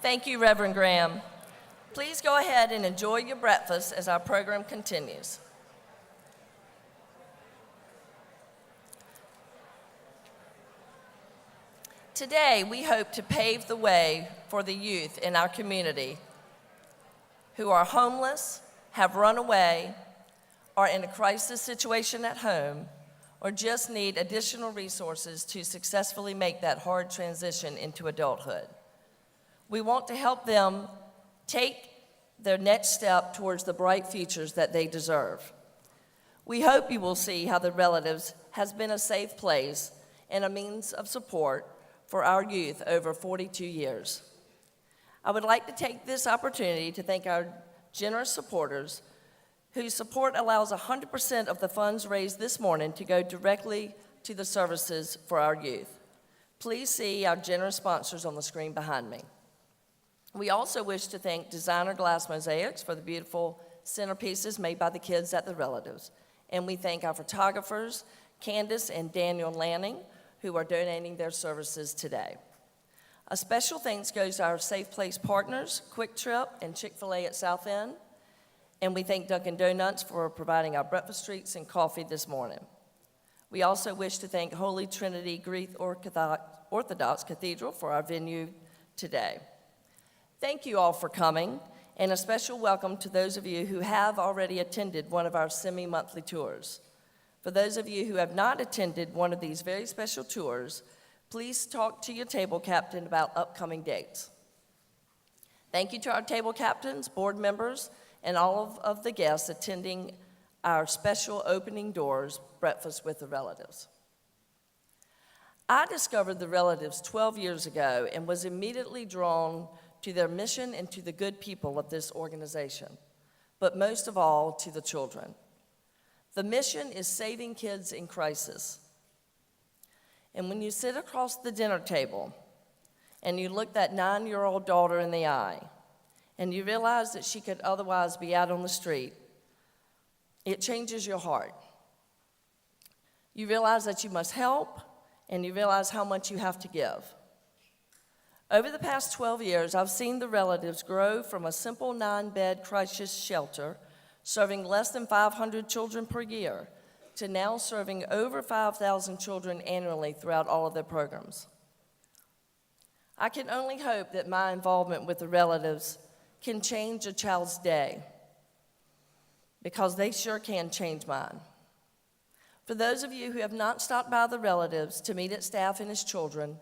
Thank you, Reverend Graham. Please go ahead and enjoy your breakfast as our program continues. Today, we hope to pave the way for the youth in our community who are homeless, have run away, are in a crisis situation at home, or just need additional resources to successfully make that hard transition into adulthood. We want to help them take their next step towards the bright futures that they deserve. We hope you will see how the Relatives has been a safe place and a means of support for our youth over 42 years. I would like to take this opportunity to thank our generous supporters whose support allows 100% of the funds raised this morning to go directly to the services for our youth. Please see our generous sponsors on the screen behind me. We also wish to thank Designer Glass Mosaics for the beautiful centerpieces made by the kids at the Relatives. And we thank our photographers, Candace and Daniel Lanning, who are donating their services today. A special thanks goes to our Safe Place partners, Quick Trip and Chick-fil-A at South End. And we thank Dunkin' Donuts for providing our breakfast treats and coffee this morning. We also wish to thank Holy Trinity Greek Orthodox Cathedral for our venue today. Thank you all for coming, and a special welcome to those of you who have already attended one of our semi-monthly tours. For those of you who have not attended one of these very special tours, please talk to your table captain about upcoming dates. Thank you to our table captains, board members, and all of the guests attending our special opening doors breakfast with the Relatives. I discovered the Relatives 12 years ago and was immediately drawn to their mission and to the good people of this organization, but most of all to the children. The mission is saving kids in crisis. And when you sit across the dinner table and you look that 9-year-old daughter in the eye and you realize that she could otherwise be out on the street, it changes your heart. You realize that you must help, and you realize how much you have to give. Over the past 12 years, I've seen the Relatives grow from a simple 9-bed crisis shelter serving less than 500 children per year to now serving over 5,000 children annually throughout all of their programs. I can only hope that my involvement with the Relatives can change a child's day, because they sure can change mine. For those of you who have not stopped by the Relatives to meet its staff and its children,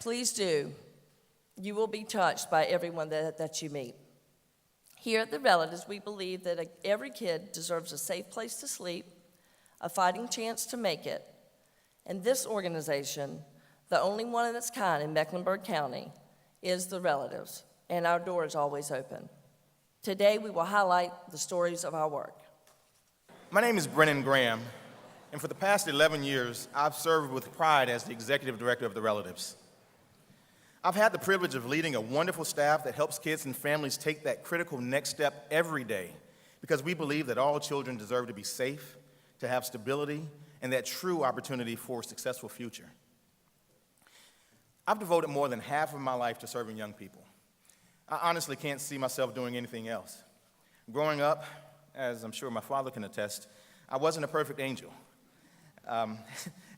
please do. You will be touched by everyone that you meet. Here at the Relatives, we believe that every kid deserves a safe place to sleep, a fighting chance to make it, and this organization, the only one of its kind in Mecklenburg County, is the Relatives, and our door is always open. Today, we will highlight the stories of our work. My name is Brennon Graham, and for the past 11 years, I've served with pride as the executive director of the Relatives. I've had the privilege of leading a wonderful staff that helps kids and families take that critical next step every day, because we believe that all children deserve to be safe, to have stability, and that true opportunity for a successful future. I've devoted more than half of my life to serving young people. I honestly can't see myself doing anything else. Growing up, as I'm sure my father can attest, I wasn't a perfect angel.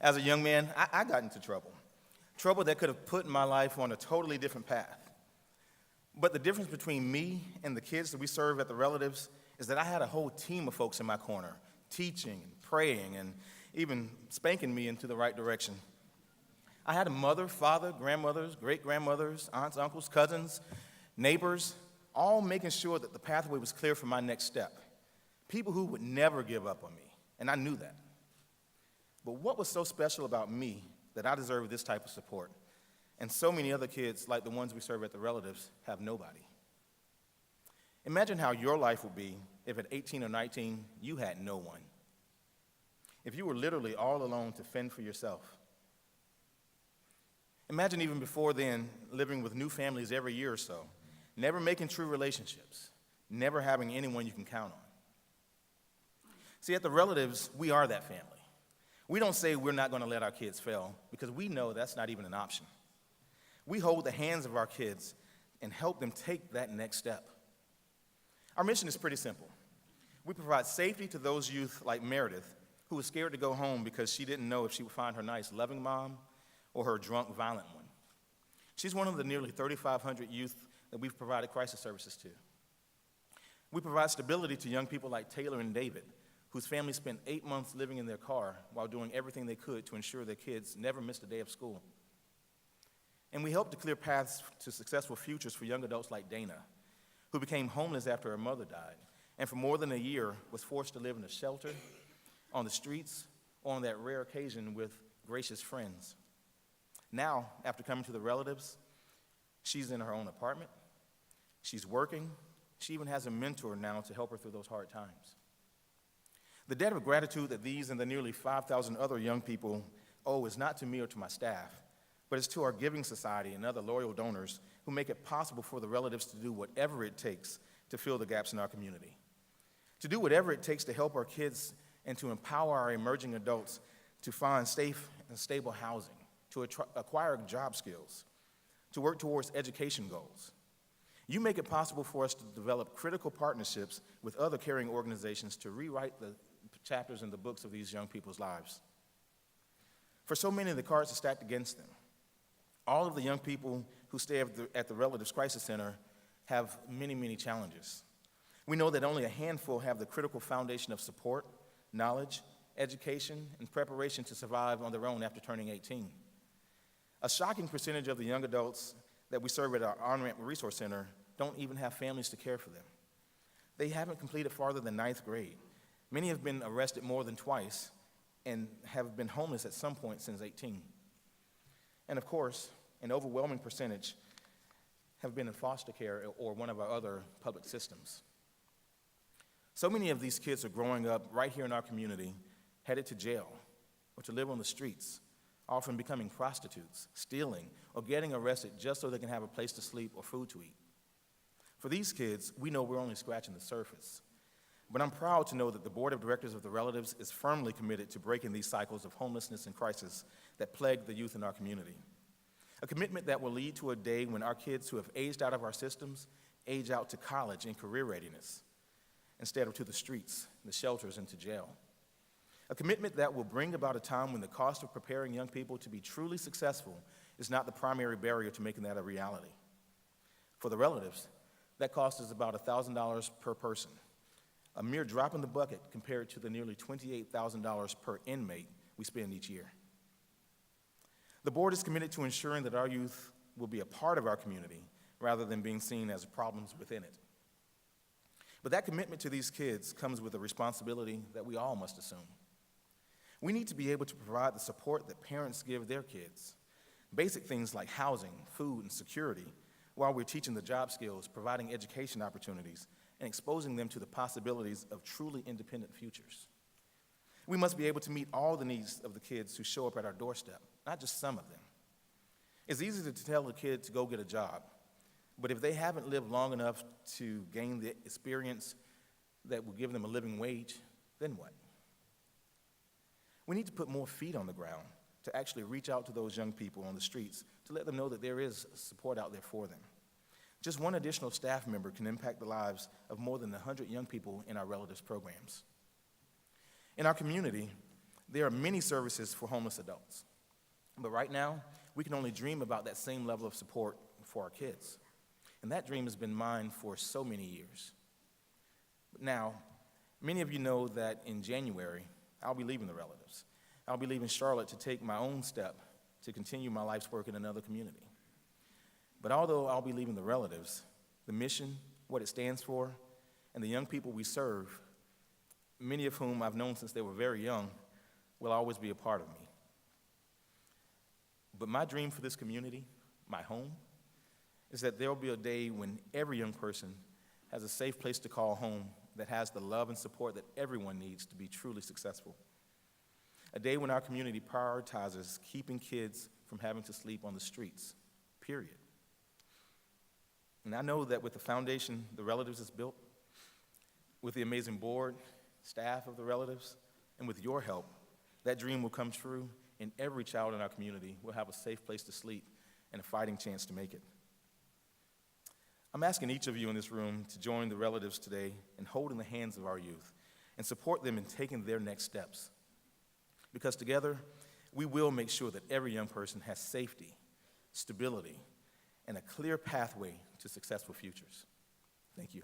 As a young man, I got into trouble that could have put my life on a totally different path. But the difference between me and the kids that we serve at the Relatives is that I had a whole team of folks in my corner, teaching, praying, and even spanking me into the right direction. I had a mother, father, grandmothers, great-grandmothers, aunts, uncles, cousins, neighbors, all making sure that the pathway was clear for my next step. People who would never give up on me, and I knew that. But what was so special about me that I deserved this type of support, and so many other kids like the ones we serve at the Relatives have nobody? Imagine how your life would be if at 18 or 19 you had no one. If you were literally all alone to fend for yourself. Imagine even before then living with new families every year or so, never making true relationships, never having anyone you can count on. See, at the Relatives, we are that family. We don't say we're not going to let our kids fail, because we know that's not even an option. We hold the hands of our kids and help them take that next step. Our mission is pretty simple. We provide safety to those youth like Meredith, who was scared to go home because she didn't know if she would find her nice, loving mom or her drunk, violent one. She's one of the nearly 3,500 youth that we've provided crisis services to. We provide stability to young people like Taylor and David, whose families spent 8 months living in their car while doing everything they could to ensure their kids never missed a day of school. And we help to clear paths to successful futures for young adults like Dana, who became homeless after her mother died, and for more than a year was forced to live in a shelter, on the streets, or on that rare occasion with gracious friends. Now, after coming to the relatives, she's in her own apartment, she's working, she even has a mentor now to help her through those hard times. The debt of gratitude that these and the nearly 5,000 other young people owe is not to me or to my staff, but it's to our Giving Society and other loyal donors who make it possible for the relatives to do whatever it takes to fill the gaps in our community, to do whatever it takes to help our kids and to empower our emerging adults to find safe and stable housing, to acquire job skills, to work towards education goals. You make it possible for us to develop critical partnerships with other caring organizations to rewrite the chapters in the books of these young people's lives. For so many, the cards are stacked against them. All of the young people who stay at the Relatives Crisis Center have many, many challenges. We know that only a handful have the critical foundation of support, knowledge, education, and preparation to survive on their own after turning 18. A shocking percentage of the young adults that we serve at our On-Ramp Resource Center don't even have families to care for them. They haven't completed farther than 9th grade. Many have been arrested more than twice and have been homeless at some point since 18. And of course, an overwhelming percentage have been in foster care or one of our other public systems. So many of these kids are growing up right here in our community, headed to jail or to live on the streets, often becoming prostitutes, stealing, or getting arrested just so they can have a place to sleep or food to eat. For these kids, we know we're only scratching the surface. But I'm proud to know that the Board of Directors of the Relatives is firmly committed to breaking these cycles of homelessness and crisis that plague the youth in our community. A commitment that will lead to a day when our kids who have aged out of our systems age out to college and career readiness, instead of to the streets, the shelters, and to jail. A commitment that will bring about a time when the cost of preparing young people to be truly successful is not the primary barrier to making that a reality. For the relatives, that cost is about $1,000 per person, a mere drop in the bucket compared to the nearly $28,000 per inmate we spend each year. The board is committed to ensuring that our youth will be a part of our community rather than being seen as problems within it. But that commitment to these kids comes with a responsibility that we all must assume. We need to be able to provide the support that parents give their kids, basic things like housing, food, and security, while we're teaching the job skills, providing education opportunities, and exposing them to the possibilities of truly independent futures. We must be able to meet all the needs of the kids who show up at our doorstep, not just some of them. It's easy to tell a kid to go get a job, but if they haven't lived long enough to gain the experience that will give them a living wage, then what? We need to put more feet on the ground to actually reach out to those young people on the streets to let them know that there is support out there for them. Just one additional staff member can impact the lives of more than 100 young people in our relatives programs. In our community, there are many services for homeless adults, but right now, we can only dream about that same level of support for our kids. And that dream has been mine for so many years. But now, many of you know that in January, I'll be leaving the relatives. I'll be leaving Charlotte to take my own step to continue my life's work in another community. But although I'll be leaving the relatives, the mission, what it stands for, and the young people we serve, many of whom I've known since they were very young, will always be a part of me. But my dream for this community, my home, is that there will be a day when every young person has a safe place to call home that has the love and support that everyone needs to be truly successful. A day when our community prioritizes keeping kids from having to sleep on the streets, period. And I know that with the foundation the relatives has built, with the amazing board, staff of the relatives, and with your help, that dream will come true, and every child in our community will have a safe place to sleep and a fighting chance to make it. I'm asking each of you in this room to join the relatives today in holding the hands of our youth and support them in taking their next steps. Because together, we will make sure that every young person has safety, stability, and a clear pathway to successful futures. Thank you.